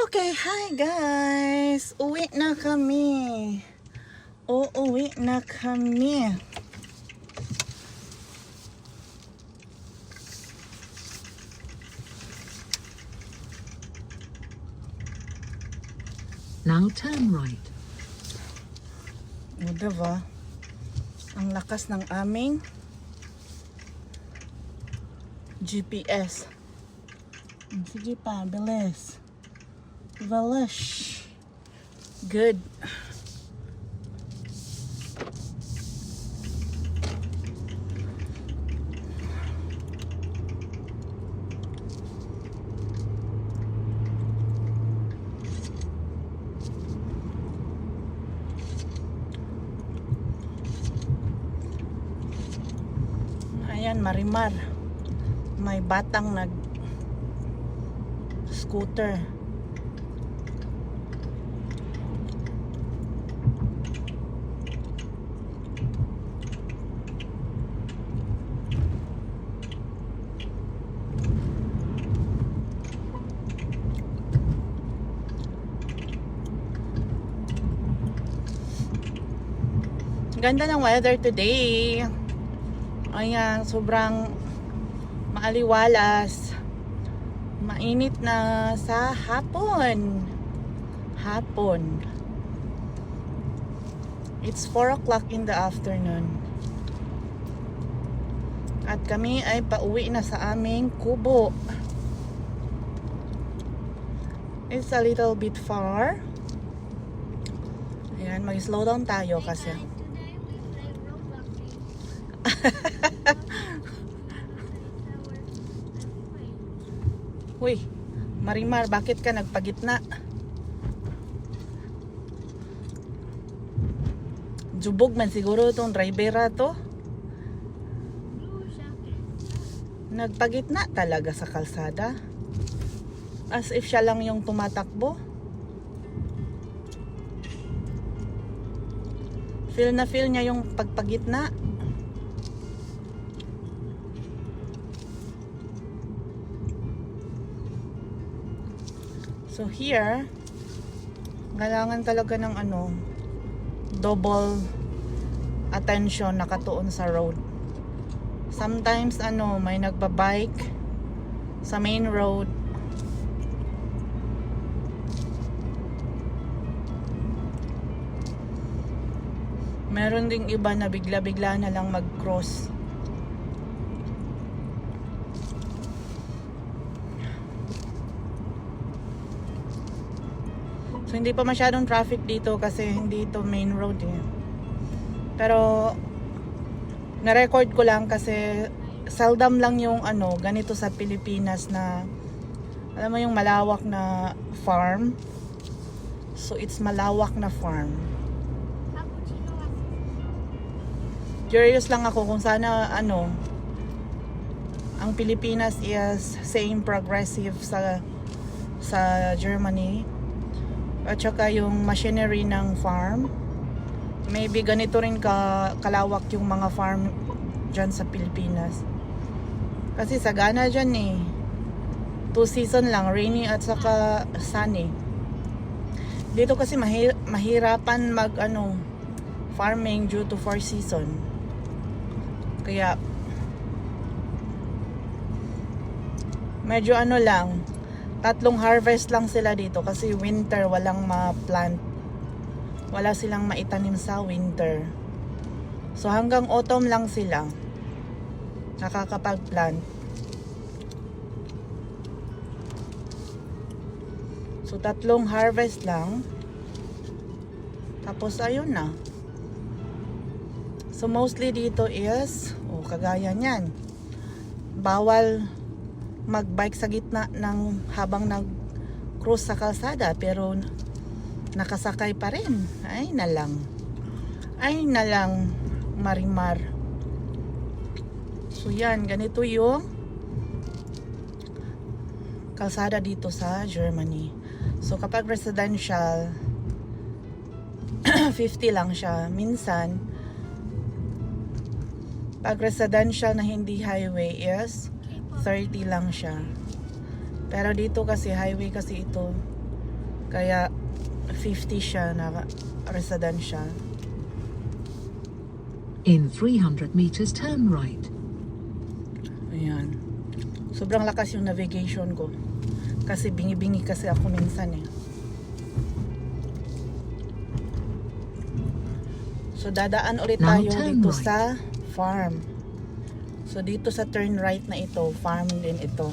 Okay, hi guys! Uwi na kami. Uuwi na kami. Now turn right. O, diba? Ang lakas ng aming GPS. Sige pa, bilis. Bilis. Good. Ayan, Marimar. May batang scooter. Ganda ng weather today. Ayan, sobrang maaliwalas. Mainit na sa hapon. It's 4 o'clock in the afternoon. At kami ay pauwi na sa aming kubo. It's a little bit far. Ayan, mag-slow down tayo kasi. Uy, Marimar, bakit ka nagpagitna? Jubog man siguro itong drivera to. Nagpagitna talaga sa kalsada. As if siya lang yung tumatakbo. Feel na feel niya yung pagpagitna. So here, kailangan talaga ng double attention nakatuon sa road. Sometimes may nagbabike sa main road. Meron ding iba na bigla-bigla na lang mag-cross. So hindi pa masyadong traffic dito kasi hindi ito main road eh. Pero na-record ko lang kasi seldom lang yung ganito sa Pilipinas na alam mo yung malawak na farm. So it's malawak na farm. Curious lang ako kung sana ang Pilipinas is same progressive sa Germany. At saka yung machinery ng farm, maybe ganito rin kalawak yung mga farm dyan sa Pilipinas. Kasi sagana dyan eh. 2 season lang, rainy at saka sunny. Dito kasi mahirapan farming due to 4 season. Kaya medyo lang, 3 harvest lang sila dito kasi winter walang ma-plant. Wala silang maitanim sa winter. So hanggang autumn lang sila nakakapag-plant. So 3 harvest lang. Tapos ayun na. So mostly dito is kagaya niyan. Bawal magbike sa gitna habang nag-cruise sa kalsada pero nakasakay pa rin. Ay na lang Marimar. So yan, ganito yung kalsada dito sa Germany. So kapag residential 50 lang siya. Minsan pag residential na hindi highway is 30 lang siya. Pero dito kasi highway kasi ito. Kaya 50 siya na residential. In 300 meters, turn right. Ayan. Sobrang lakas yung navigation ko. Kasi bingi-bingi kasi ako minsan eh. So dadaan ulit Now tayo turn dito right. sa farm. So dito sa turn right na ito, farm din ito.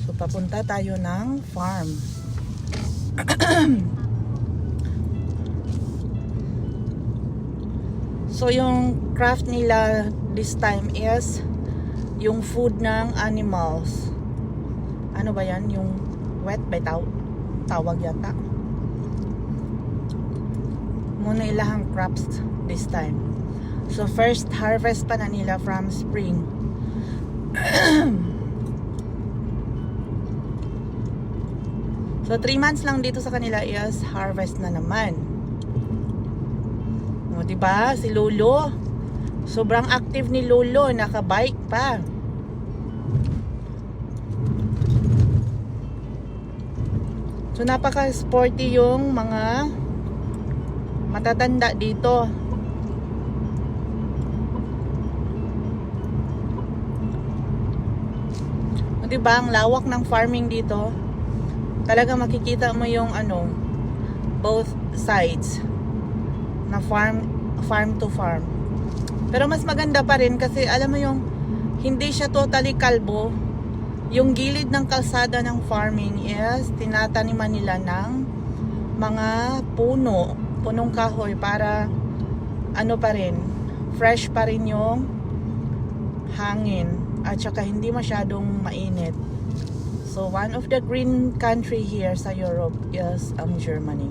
So papunta tayo ng farm. So yung craft nila this time is yung food ng animals. Ano ba yan? Yung wet by tawag yata. Muna ilahang crops this time. So first harvest pa na nila from spring. So 3 months lang dito sa kanila is harvest na naman. O, diba? Si Lolo. Sobrang active ni Lolo. Naka-bike pa. So, napaka-sporty yung mga matatanda dito. O, diba? Ang lawak ng farming dito. Talaga makikita mo yung both sides na farm to farm. Pero mas maganda pa rin kasi alam mo yung hindi siya totally kalbo. Yung gilid ng kalsada ng farming is tinataniman nila ng mga punong kahoy para pa rin, fresh pa rin yung hangin at saka hindi masyadong mainit. So one of the green country here sa Europe is Germany.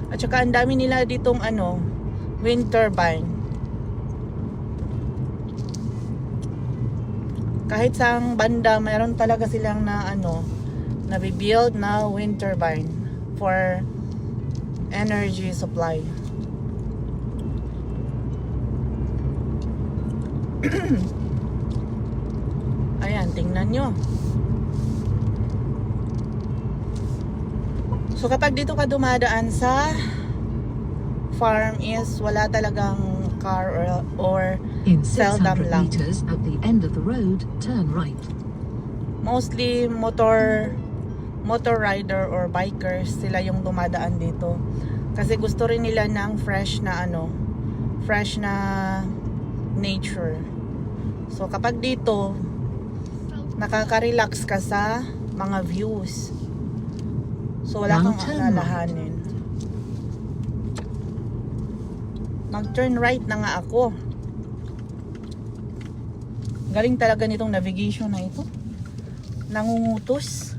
At saka ang dami nila ditong wind turbine. Kahit sa banda, mayroon talaga silang na na-build na wind turbine for energy supply. Ayan, tingnan nyo. So kapag dito ka dumadaan sa farm is wala talagang car or In seldom 600 lang. meters, at the end of the road, turn right. Mostly motor rider or bikers sila yung dumadaan dito. Kasi gusto rin nila ng fresh na nature. So kapag dito nakaka-relax ka sa mga views. So wala kang alalahanin. Mag-turn right na nga ako. Galing talaga nitong navigation na ito. Nangungutos.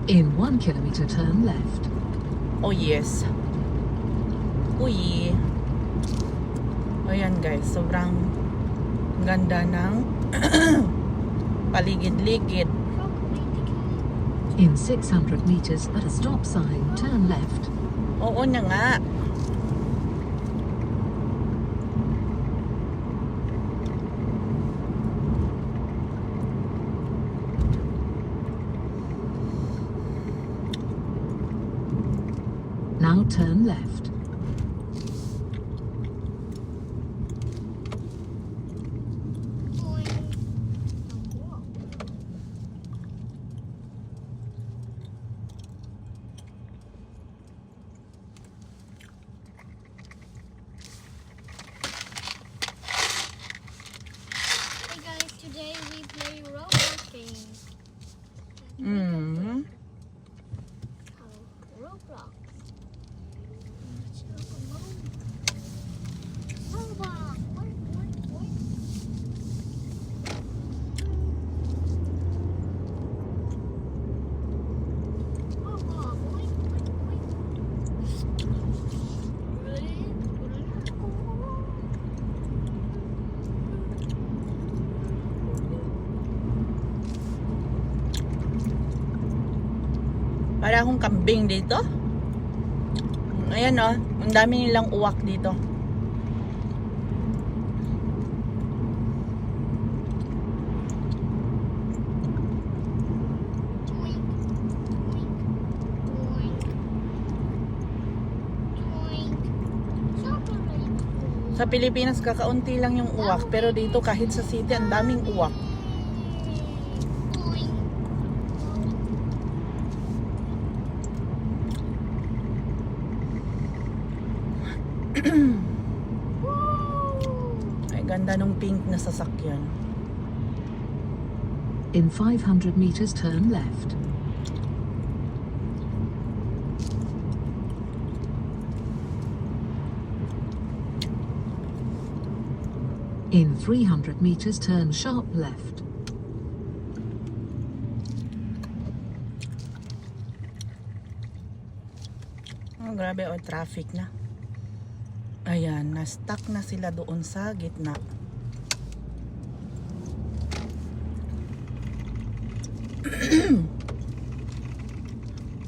In 1 kilometer, turn left. Oh yes. Uy. Ayan guys, sobrang ganda ng paligid-ligid. In 600 meters, at a stop sign, turn left. Oo na nga. Now turn left. Hey guys, today we play Roblox games. Mm. Roblox. Para akong kambing dito. Ayan oh, ang dami nilang uwak dito. Oink. Oink. Oink. Chocolate. Sa Pilipinas kakaunti lang yung uwak, pero dito kahit sa city ang daming uwak. Oink. Ay ganda nung pink na sasakyan. In 500 meters, turn left. In 300 meters, turn sharp left. Oh, grabe oh, traffic na. Ayan, na-stuck na sila doon sa gitna.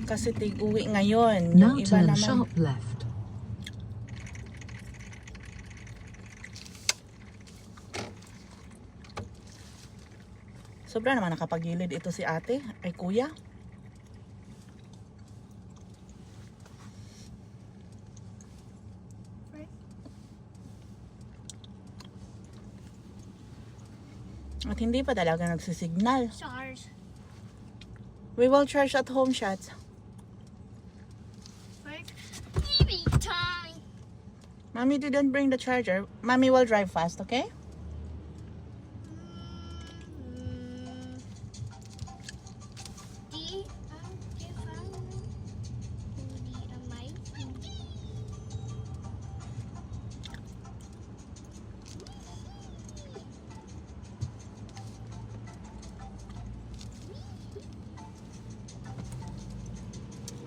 Kasi tig-uwi ngayon. Now Yung iba turn naman, sharp left. sobra naman nakapagilid ito si ate. Ay kuya. At hindi pa talaga nagsisignal. Stars. We will charge at home, shots. Right? TV time. Mommy didn't bring the charger. Mommy will drive fast, okay?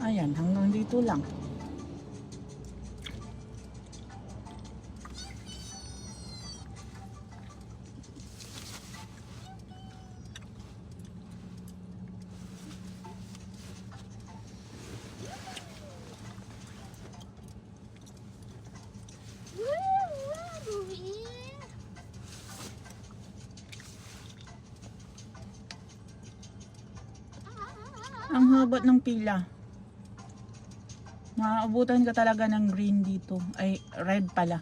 Ayan, hanggang dito lang. Ang haba ng pila. Maabutan ka talaga ng green dito. Ay, red pala.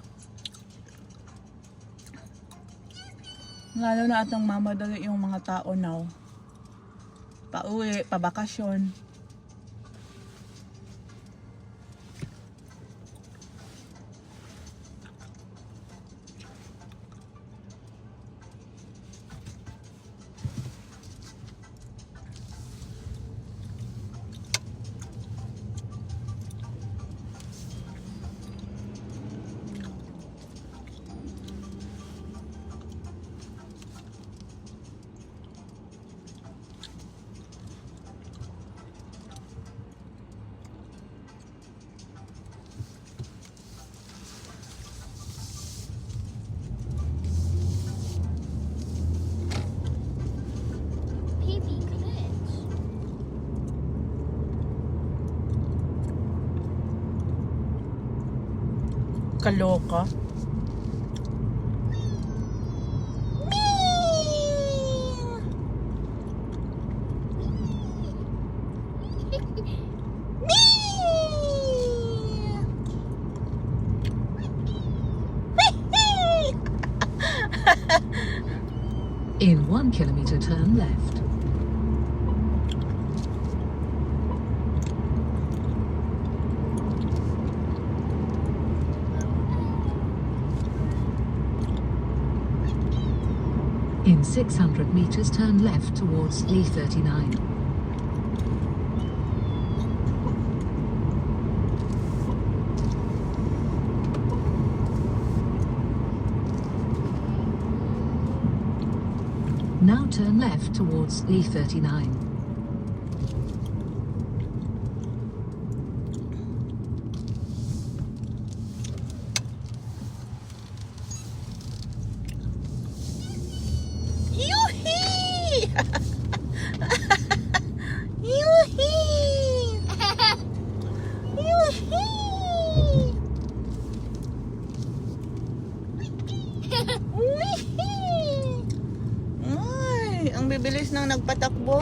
Lalo na atang mamadali yung mga tao now. Pauwi, pabakasyon. Baby glitch. Kaloka. In 1 kilometer, turn left. In 600 meters, turn left towards E39. Now turn left towards E39. Yuhi! Yuhi! bibilis nang nagpatakbo.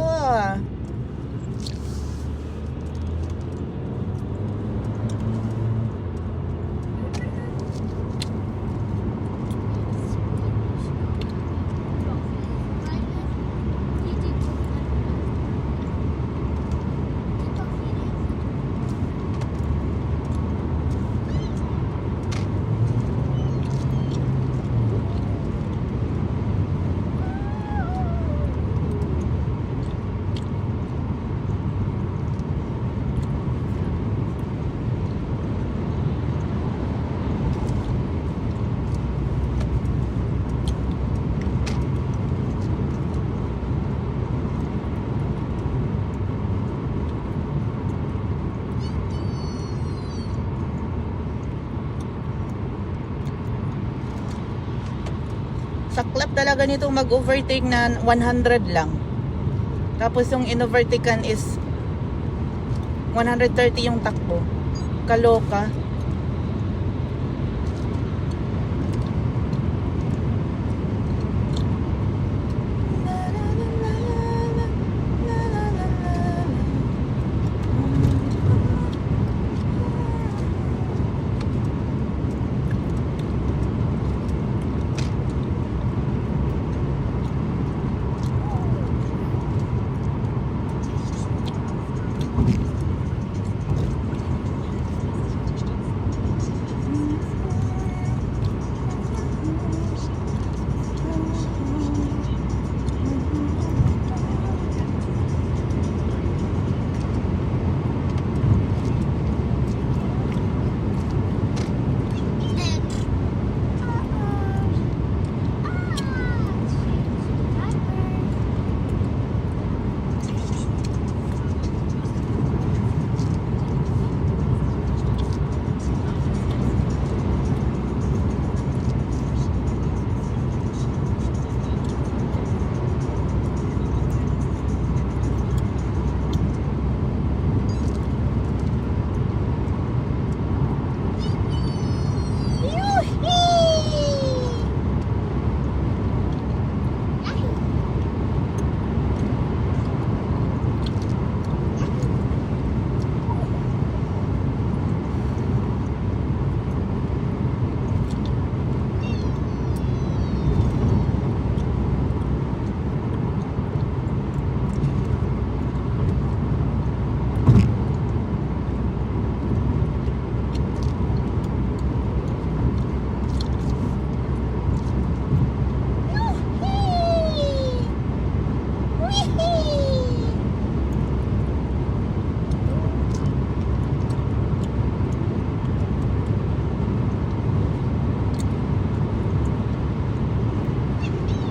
Saklap talaga nito mag-overtake na 100 lang. Tapos yung in-overtakean is 130 yung takbo. Kaloka.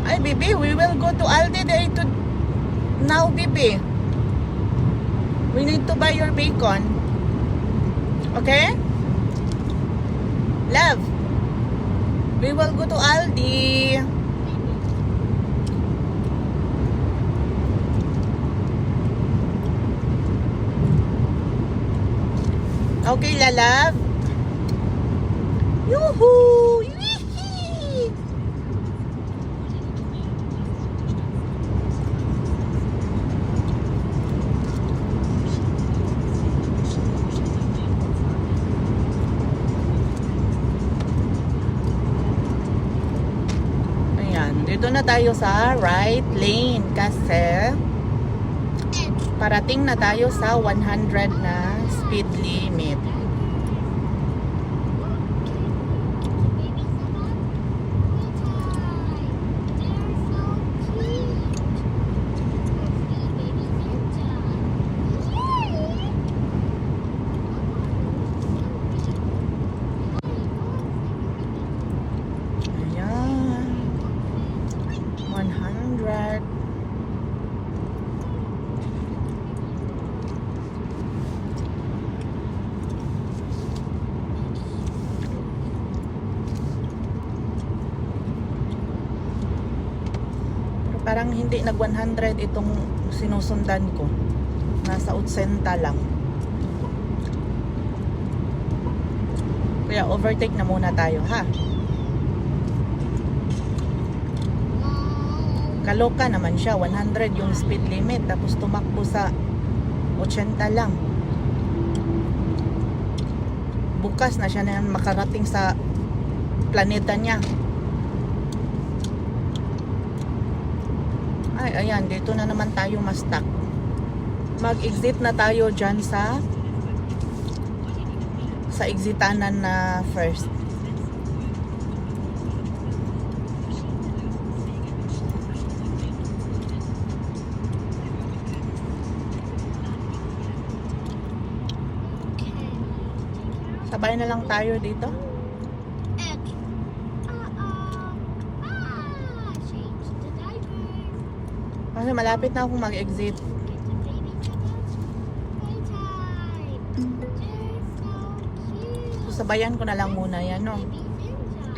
Ay, Bibi, we will go to Aldi day to now, Bibi. We need to buy your bacon. Okay? Love. We will go to Aldi. Okay, la love. Yoo-hoo! Yee-hee! Ayan, dito na tayo sa right lane kasi parating na tayo sa 100 na speed limit. Ayan. 100. Parang hindi nag 100 itong sinusundan ko. Nasa 80 lang. Kaya overtake na muna tayo, ha? Kaloka naman siya, 100 yung speed limit, tapos tumakbo sa 80 lang. Bukas na siya na makarating sa planeta niya. Ay, ayan, dito na naman tayo ma-stuck. Mag-exit na tayo dyan sa exitanan na first. Sabay na lang tayo dito. Change the diaper. Kasi malapit na akong mag-exit. Get the baby cups. Playtime. They're so cute. So, sabayan ko na lang muna yan, no? Baby ninja.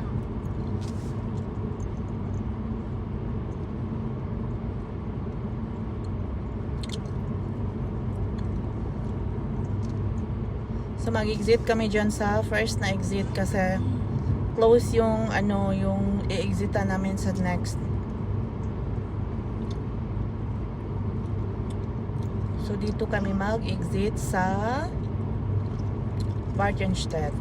So, mag-exit kami dyan sa first na exit kasi close yung yung i-exitan namin sa next. So, dito kami mag-exit sa Bartenstedt.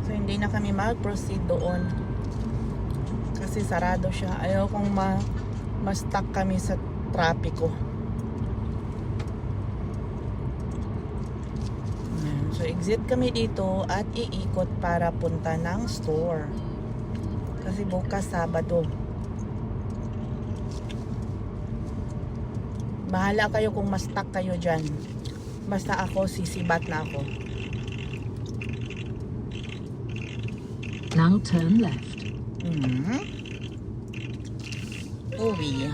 So, hindi na kami mag-proceed doon. Kasi sarado siya. Ayaw kong ma-stuck kami sa trapiko. Ayan. So, exit kami dito at iikot para punta ng store. Kasi bukas Sabado. Bahala kayo kung ma-stuck kayo dyan. Basta ako, sisibat na ako. Now turn left. Uwi.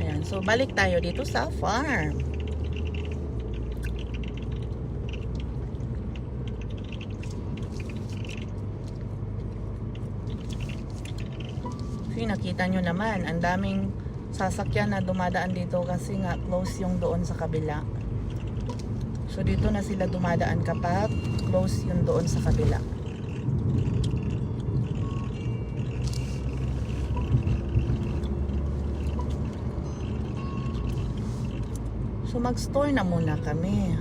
Ayan, so balik tayo dito sa farm. So, nakita nyo naman, ang daming sasakyan na dumadaan dito kasi nga close yung doon sa kabila. So dito na sila dumadaan kapag close yung doon sa kabila. So mag-store na muna kami.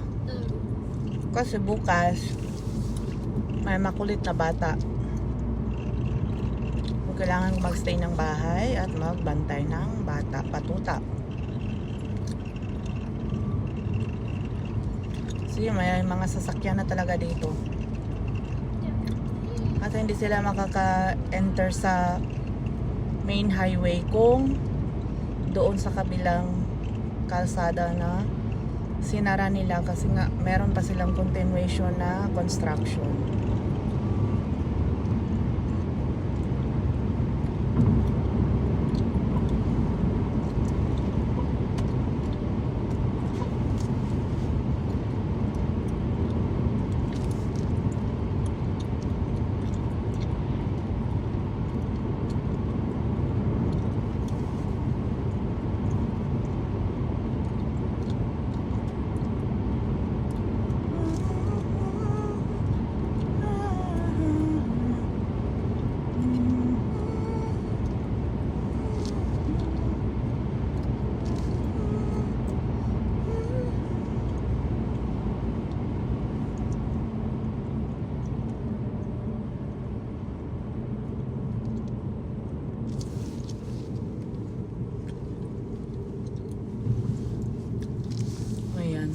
Kasi bukas may makulit na bata. Kailangan magstay ng bahay at magbantay ng bata patuta. Kasi may mga sasakyan na talaga dito. Kasi hindi sila makaka-enter sa main highway kung doon sa kabilang kalsada na sinara nila kasi nga meron pa silang continuation na construction.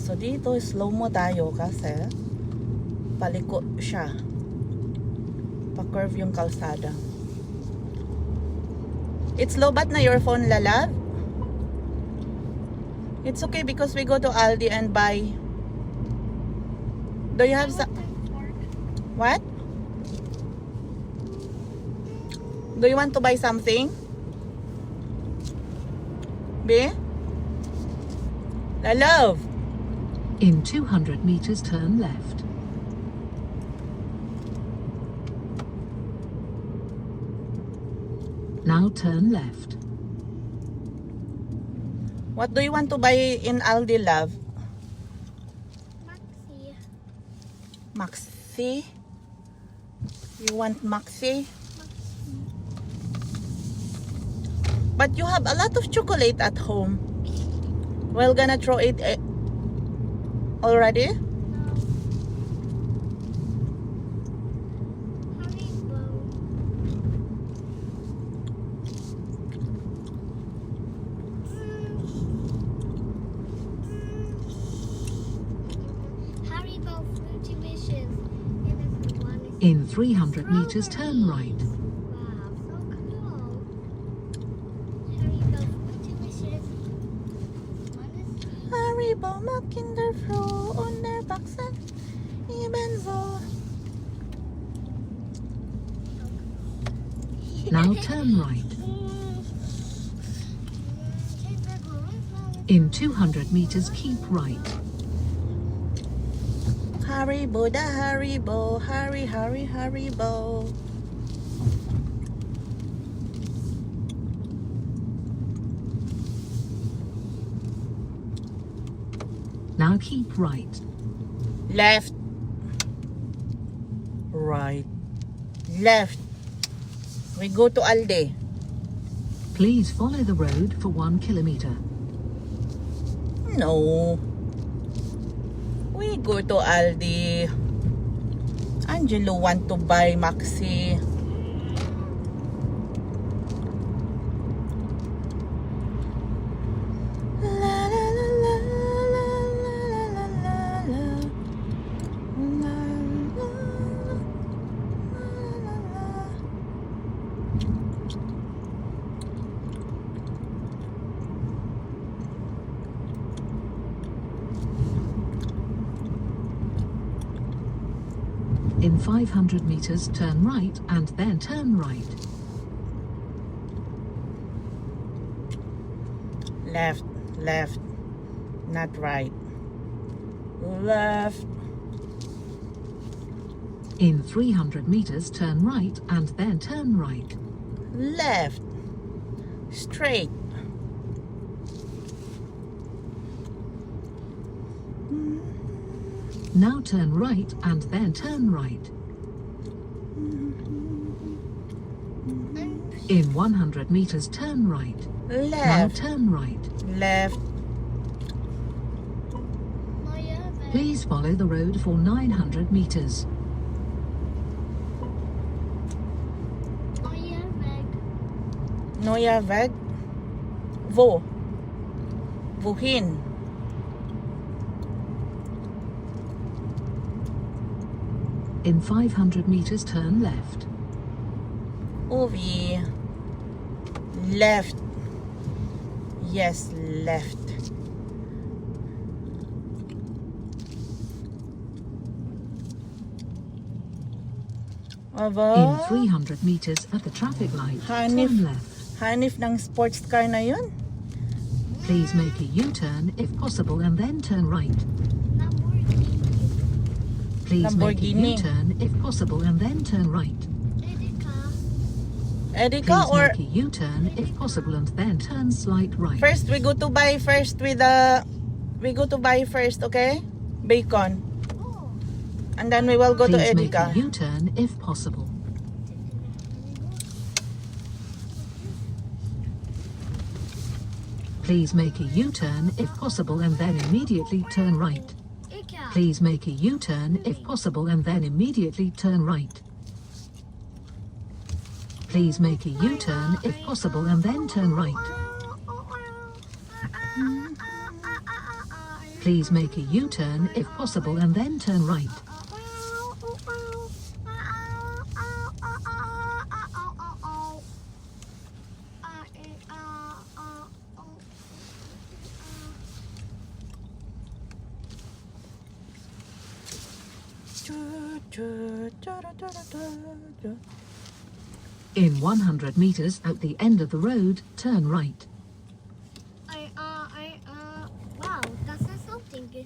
So dito slow mo tayo kasi paliko siya. Pa-curve yung kalsada. It's low bat na your phone, Lala? It's okay because we go to Aldi and buy. Do you have what? Do you want to buy something? Be? Love. In 200 meters, turn left. Now turn left. What do you want to buy in Aldi, love? Maxi. Maxi? You want Maxi? But you have a lot of chocolate at home. We're gonna throw it already? Haribo Fruity Wishes. In 300 meters, turn right. Wow, so cool. Haribo Fruity Wishes. Haribo Kinder Fruit Unterwachsen ebenso. Now turn right. In 200 meters, keep right. Haribo da Haribo, Haribo. Now keep right. Left. Right. Left. We go to Aldi. Please follow the road for 1 kilometer. No. We go to Aldi. Angelo want to buy Maxi. La la la la la la la la la la la. In 500 meters, turn right and then turn right. Left, left, not right. Left. In 300 meters, turn right and then turn right. Left. Straight. Now turn right and then turn right. In 100 meters, turn right. Now Left. turn right. Left. Please follow the road for 900 meters. Neuer Weg. Wo? Wohin? In 500 meters, turn left. Uwi. Left. Yes, left. Aba, In 300 meters at the traffic light, Hanif. turn left. hanif ng sports car na yun. Please make a U-turn if possible and then turn right. Please make a Lamborghini. U-turn if possible and then turn right. Edika Please or make a U-turn if possible and then turn slight right. first we go to buy first with the okay? Bacon. And then we will go to Please make a Edika. U-turn if possible. Please make a U-turn if possible and then immediately turn right. Please make a U-turn if possible and then immediately turn right. Please make a U-turn if possible and then turn right. Please make a U-turn if possible and then turn right. In 100 meters at the end of the road, turn right.